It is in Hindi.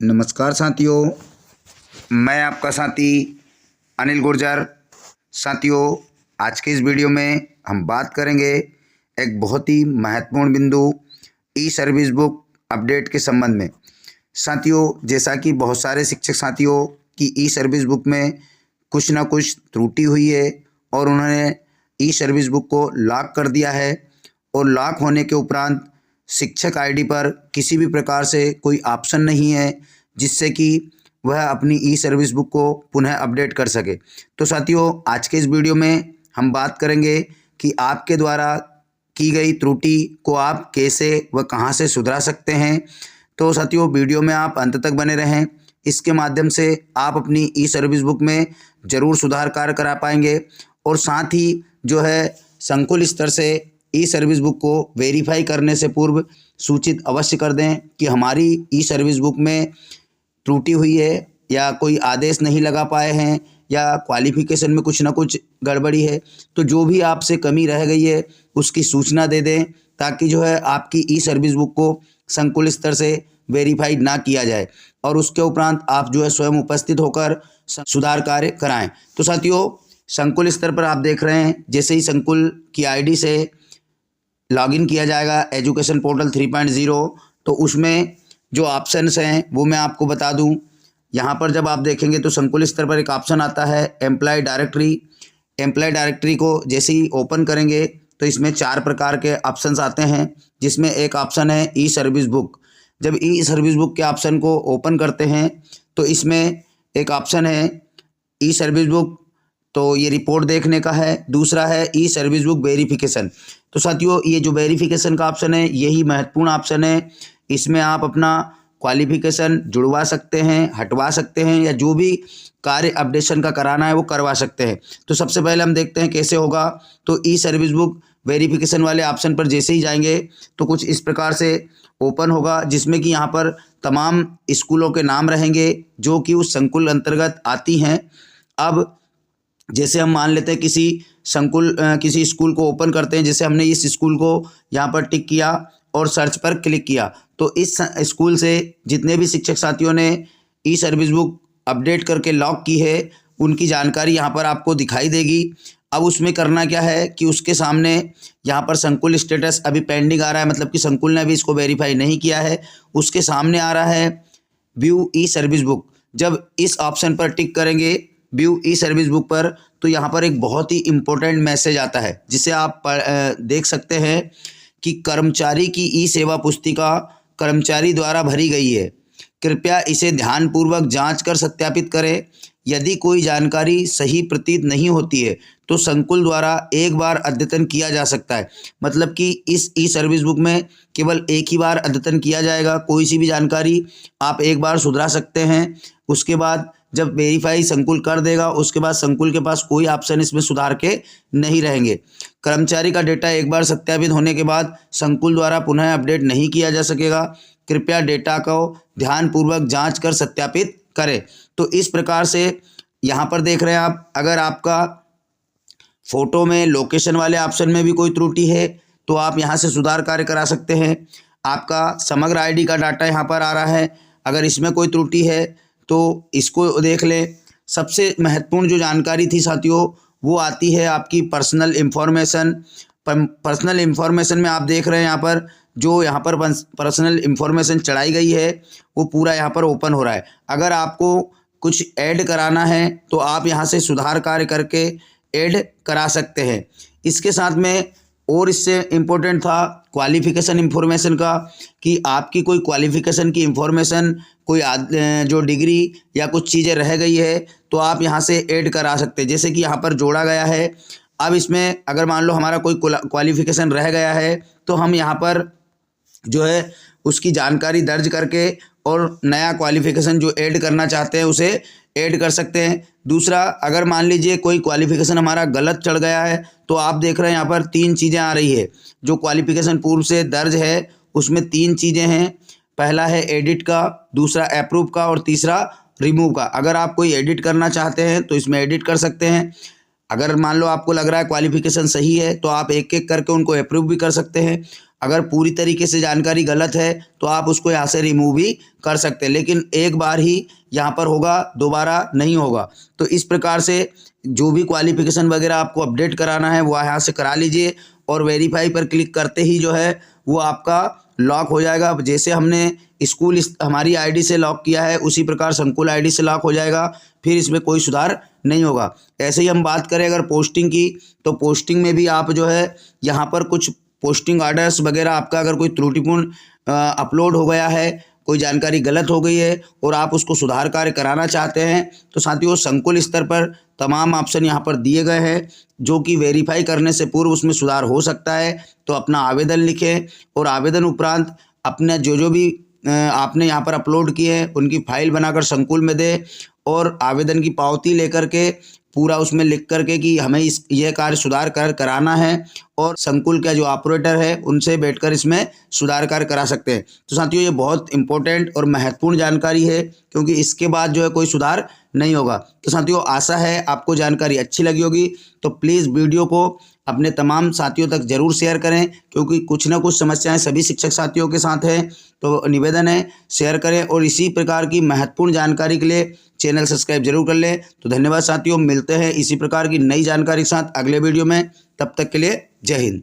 नमस्कार साथियों, मैं आपका साथी अनिल गुर्जर। साथियों, आज के इस वीडियो में हम बात करेंगे एक बहुत ही महत्वपूर्ण बिंदु ई सर्विस बुक अपडेट के संबंध में। साथियों, जैसा कि बहुत सारे शिक्षक साथियों की ई सर्विस बुक में कुछ ना कुछ त्रुटि हुई है और उन्होंने ई सर्विस बुक को लॉक कर दिया है और लॉक होने के उपरांत शिक्षक आईडी पर किसी भी प्रकार से कोई ऑप्शन नहीं है जिससे कि वह अपनी ई सर्विस बुक को पुनः अपडेट कर सके। तो साथियों, आज के इस वीडियो में हम बात करेंगे कि आपके द्वारा की गई त्रुटि को आप कैसे व कहां से सुधरा सकते हैं। तो साथियों, वीडियो में आप अंत तक बने रहें। इसके माध्यम से आप अपनी ई सर्विस बुक में ज़रूर सुधार कार्य करा पाएंगे और साथ ही जो है संकुल स्तर से ई सर्विस बुक को वेरीफाई करने से पूर्व सूचित अवश्य कर दें कि हमारी ई सर्विस बुक में त्रुटि हुई है या कोई आदेश नहीं लगा पाए हैं या क्वालिफिकेशन में कुछ ना कुछ गड़बड़ी है। तो जो भी आपसे कमी रह गई है उसकी सूचना दे दें ताकि जो है आपकी ई सर्विस बुक को संकुल स्तर से वेरीफाई ना किया जाए और उसके उपरांत आप जो है स्वयं उपस्थित होकर सुधार कार्य कराएं। तो साथियों, संकुल स्तर पर आप देख रहे हैं, जैसे ही संकुल की आईडी से लॉगिन किया जाएगा एजुकेशन पोर्टल 3.0, तो उसमें जो ऑप्शंस हैं वो मैं आपको बता दूं। यहाँ पर जब आप देखेंगे तो संकुल स्तर पर एक ऑप्शन आता है एम्प्लॉय डायरेक्टरी। एम्प्लॉय डायरेक्टरी को जैसे ही ओपन करेंगे तो इसमें 4 प्रकार के ऑप्शंस आते हैं, जिसमें एक ऑप्शन है ई सर्विस बुक। जब ई सर्विस बुक के ऑप्शन को ओपन करते हैं तो इसमें एक ऑप्शन है ई सर्विस बुक, तो ये रिपोर्ट देखने का है। दूसरा है ई सर्विस बुक वेरिफिकेशन। तो साथियों, ये जो वेरिफिकेशन का ऑप्शन है यही महत्वपूर्ण ऑप्शन है। इसमें आप अपना क्वालिफिकेशन जुड़वा सकते हैं, हटवा सकते हैं या जो भी कार्य अपडेशन का कराना है वो करवा सकते हैं। तो सबसे पहले हम देखते हैं कैसे होगा। तो ई सर्विस बुक वेरिफिकेशन वाले ऑप्शन पर जैसे ही जाएंगे तो कुछ इस प्रकार से ओपन होगा, जिसमें कि यहाँ पर तमाम स्कूलों के नाम रहेंगे जो कि उस संकुल अंतर्गत आती हैं। अब जैसे हम मान लेते हैं किसी स्कूल को ओपन करते हैं, जैसे हमने इस स्कूल को यहाँ पर टिक किया और सर्च पर क्लिक किया, तो इस स्कूल से जितने भी शिक्षक साथियों ने ई सर्विस बुक अपडेट करके लॉक की है उनकी जानकारी यहाँ पर आपको दिखाई देगी। अब उसमें करना क्या है कि उसके सामने यहाँ पर संकुल स्टेटस अभी पेंडिंग आ रहा है, मतलब कि संकुल ने अभी इसको वेरीफाई नहीं किया है। उसके सामने आ रहा है व्यू ई सर्विस बुक। जब इस ऑप्शन पर टिक करेंगे व्यू ई सर्विस बुक पर, तो यहाँ पर एक बहुत ही इम्पोर्टेंट मैसेज आता है जिसे आप देख सकते हैं कि कर्मचारी की ई सेवा पुस्तिका कर्मचारी द्वारा भरी गई है, कृपया इसे ध्यानपूर्वक जांच कर सत्यापित करें। यदि कोई जानकारी सही प्रतीत नहीं होती है तो संकुल द्वारा एक बार अद्यतन किया जा सकता है। मतलब कि इस ई सर्विस बुक में केवल एक ही बार अद्यतन किया जाएगा। कोई सी भी जानकारी आप एक बार सुधरा सकते हैं। उसके बाद जब वेरीफाई संकुल कर देगा उसके बाद संकुल के पास कोई ऑप्शन इसमें सुधार के नहीं रहेंगे। कर्मचारी का डेटा एक बार सत्यापित होने के बाद संकुल द्वारा पुनः अपडेट नहीं किया जा सकेगा। कृपया डेटा को ध्यानपूर्वक जांच कर सत्यापित करें। तो इस प्रकार से यहाँ पर देख रहे हैं आप, अगर आपका फोटो में लोकेशन वाले ऑप्शन में भी कोई त्रुटि है तो आप यहाँ से सुधार कार्य करा सकते हैं। आपका समग्र आईडी का डाटा यहाँ पर आ रहा है, अगर इसमें कोई त्रुटि है तो इसको देख लें। सबसे महत्वपूर्ण जो जानकारी थी साथियों वो आती है आपकी पर्सनल इन्फॉर्मेशन। पर्सनल इन्फॉर्मेशन में आप देख रहे हैं यहाँ पर पर्सनल इन्फॉर्मेशन चढ़ाई गई है वो पूरा यहाँ पर ओपन हो रहा है। अगर आपको कुछ ऐड कराना है तो आप यहाँ से सुधार कार्य करके ऐड करा सकते हैं। इसके साथ में और इससे इम्पोर्टेंट था क्वालिफिकेशन इन्फॉर्मेशन का, कि आपकी कोई क्वालिफिकेशन की इन्फॉर्मेशन कोई जो डिग्री या कुछ चीज़ें रह गई है तो आप यहाँ से ऐड करा सकते हैं। जैसे कि यहाँ पर जोड़ा गया है। अब इसमें अगर मान लो हमारा कोई क्वालिफिकेशन रह गया है तो हम यहाँ पर जो है उसकी जानकारी दर्ज करके और नया क्वालिफिकेशन जो ऐड करना चाहते हैं उसे ऐड कर सकते हैं। दूसरा, अगर मान लीजिए कोई क्वालिफिकेशन हमारा गलत चढ़ गया है तो आप देख रहे हैं यहाँ पर 3 चीज़ें आ रही है। जो क्वालिफिकेशन पूर्व से दर्ज है उसमें 3 चीज़ें हैं। पहला है एडिट का, दूसरा अप्रूव का और तीसरा रिमूव का। अगर आप कोई एडिट करना चाहते हैं तो इसमें एडिट कर सकते हैं। अगर मान लो आपको लग रहा है क्वालिफिकेशन सही है तो आप एक एक करके उनको अप्रूव भी कर सकते हैं। अगर पूरी तरीके से जानकारी गलत है तो आप उसको यहाँ से रिमूव भी कर सकते हैं, लेकिन एक बार ही यहाँ पर होगा, दोबारा नहीं होगा। तो इस प्रकार से जो भी क्वालिफिकेशन वगैरह आपको अपडेट कराना है वो यहाँ से करा लीजिए और वेरीफाई पर क्लिक करते ही जो है वो आपका लॉक हो जाएगा। जैसे हमने स्कूल हमारी आईडी से लॉक किया है उसी प्रकार संकुल आईडी से लॉक हो जाएगा, फिर इसमें कोई सुधार नहीं होगा। ऐसे ही हम बात करें अगर पोस्टिंग की, तो पोस्टिंग में भी आप जो है यहाँ पर कुछ पोस्टिंग ऑर्डर्स वगैरह आपका अगर कोई त्रुटिपूर्ण अपलोड हो गया है, कोई जानकारी गलत हो गई है और आप उसको सुधार कार्य कराना चाहते हैं, तो साथियों संकुल स्तर पर तमाम ऑप्शन यहाँ पर दिए गए हैं जो कि वेरीफाई करने से पूर्व उसमें सुधार हो सकता है। तो अपना आवेदन लिखें और आवेदन उपरांत अपने जो भी आपने यहाँ पर अपलोड किए हैं उनकी फाइल बनाकर संकुल में दें और आवेदन की पावती लेकर के पूरा उसमें लिख करके कि हमें यह कार्य सुधार कराना है और संकुल का जो ऑपरेटर है उनसे बैठकर इसमें सुधार कार्य करा सकते हैं। तो साथियों ये बहुत इंपॉर्टेंट और महत्वपूर्ण जानकारी है क्योंकि इसके बाद जो है कोई सुधार नहीं होगा। तो साथियों आशा है आपको जानकारी अच्छी लगी होगी, तो प्लीज़ वीडियो को अपने तमाम साथियों तक ज़रूर शेयर करें क्योंकि कुछ ना कुछ समस्याएं सभी शिक्षक साथियों के साथ हैं। तो निवेदन है शेयर करें और इसी प्रकार की महत्वपूर्ण जानकारी के लिए चैनल सब्सक्राइब जरूर कर लें। तो धन्यवाद साथियों, मिलते हैं इसी प्रकार की नई जानकारी के साथ अगले वीडियो में। तब तक के लिए जय हिंद।